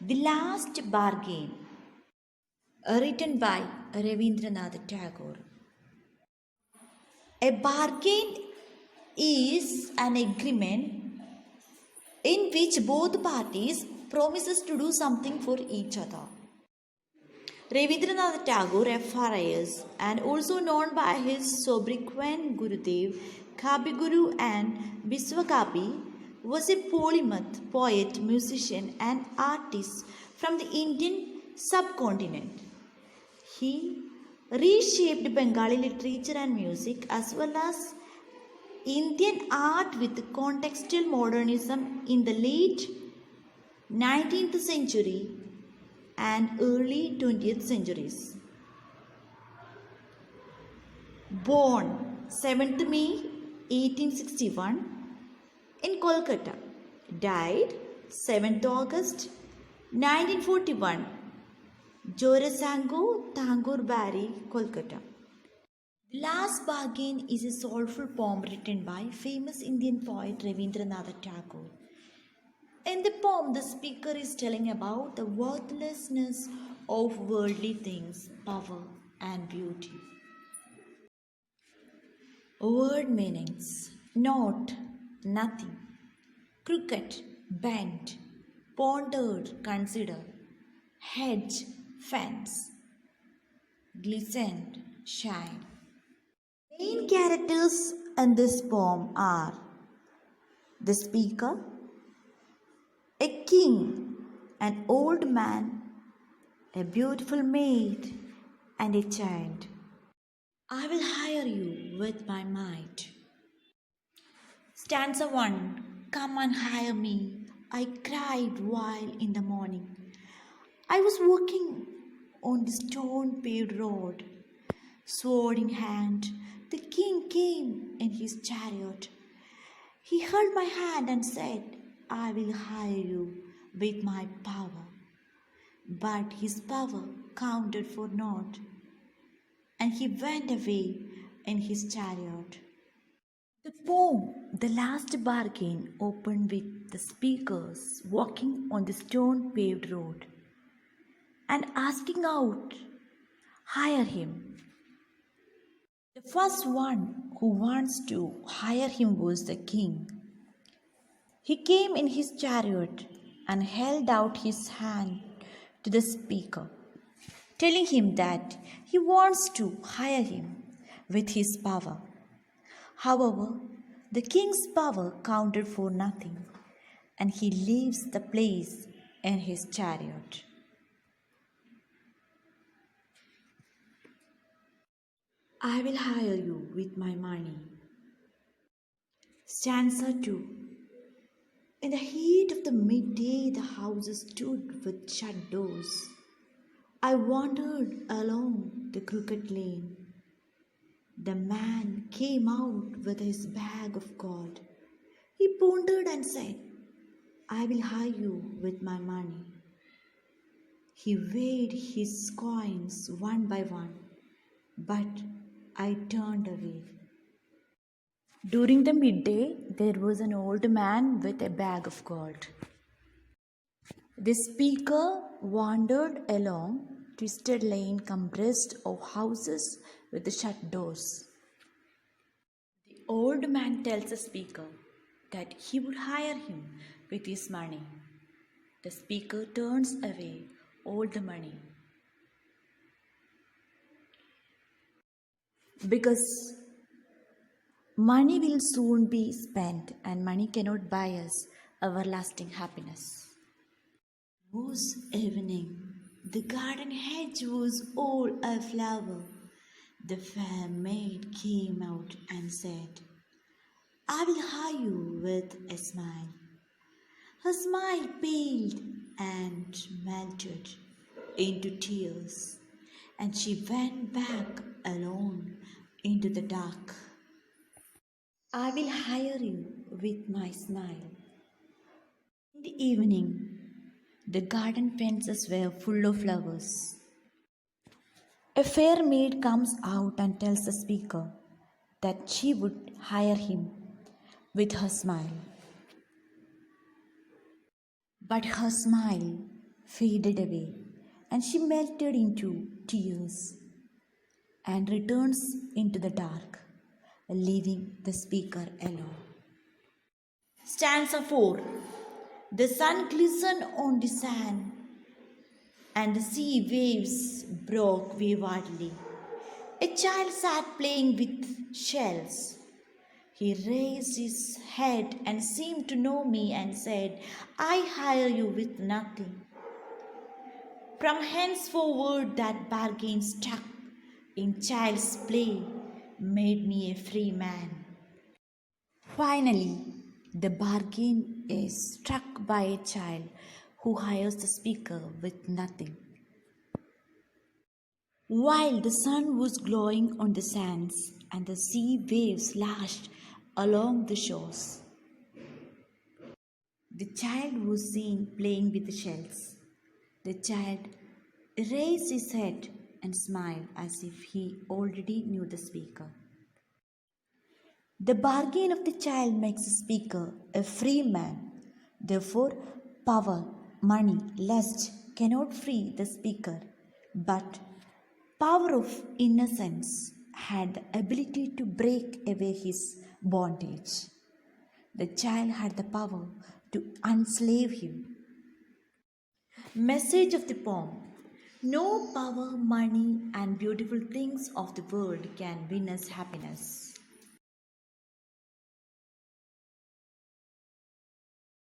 The Last Bargain, written by Ravindranath Tagore. A bargain is an agreement in which both parties promises to do something for each other. Ravindranath Tagore, FRIS, and also known by his sobriquet Gurudev, Kabi Guru and Biswakapi, was a polymath, poet, musician, and artist from the Indian subcontinent. He reshaped Bengali literature and music as well as Indian art with contextual modernism in the late 19th century and early 20th centuries. Born 7th May 1861 in Kolkata, died 7th August 1941, Jorasango, Thangur Bari, Kolkata. The Last Bargain is a soulful poem written by famous Indian poet Ravindranath Tagore. In the poem, the speaker is telling about the worthlessness of worldly things, power, and beauty. Word meanings: not, nothing, crooked, bent, pondered, consider, hedge, fence, glistened, shine. Main characters in this poem are the speaker, a king, an old man, a beautiful maid, and a child. I will hire you with my might. Stanza 1. Come and hire me, I cried while in the morning. I was walking on the stone paved road. Sword in hand, the king came in his chariot. He held my hand and said, I will hire you with my power. But his power counted for naught, and he went away in his chariot. The poem, The Last Bargain, opened with the speakers walking on the stone paved road and asking out, hire him. The first one who wants to hire him was the king. He came in his chariot and held out his hand to the speaker, telling him that he wants to hire him with his power. However, the king's power counted for nothing, and he leaves the place in his chariot. I will hire you with my money. Stanza 2. In the heat of the midday, the houses stood with shut doors. I wandered along the crooked lane. The man came out with his bag of gold. He pondered and said, I will hire you with my money. He weighed his coins one by one, but I turned away. During the midday, there was an old man with a bag of gold. The speaker wandered along twisted lane compressed of houses with shut doors. The old man tells the speaker that he would hire him with his money. The speaker turns away all the money. Because money will soon be spent and money cannot buy us everlasting happiness. It was evening. The garden hedge was all aflower. The fair maid came out and said, I will hire you with a smile. Her smile paled and melted into tears, and she went back alone into the dark. I will hire you with my smile. In the evening, the garden fences were full of flowers. A fair maid comes out and tells the speaker that she would hire him with her smile. But her smile faded away, and she melted into tears and returns into the dark, leaving the speaker alone. Stanza 4. The sun glistened on the sand, and the sea waves broke waywardly. A child sat playing with shells. He raised his head and seemed to know me and said, I hire you with nothing. From henceforward, that bargain stuck in child's play made me a free man. Finally, the bargain is struck by a child who hires the speaker with nothing. While the sun was glowing on the sands and the sea waves lashed along the shores, the child was seen playing with the shells. The child raised his head and smiled as if he already knew the speaker. The bargain of the child makes the speaker a free man. Therefore, power, money, lust cannot free the speaker, but power of innocence had the ability to break away his bondage. The child had the power to enslave him. Message of the poem. No power, money, and beautiful things of the world can win us happiness.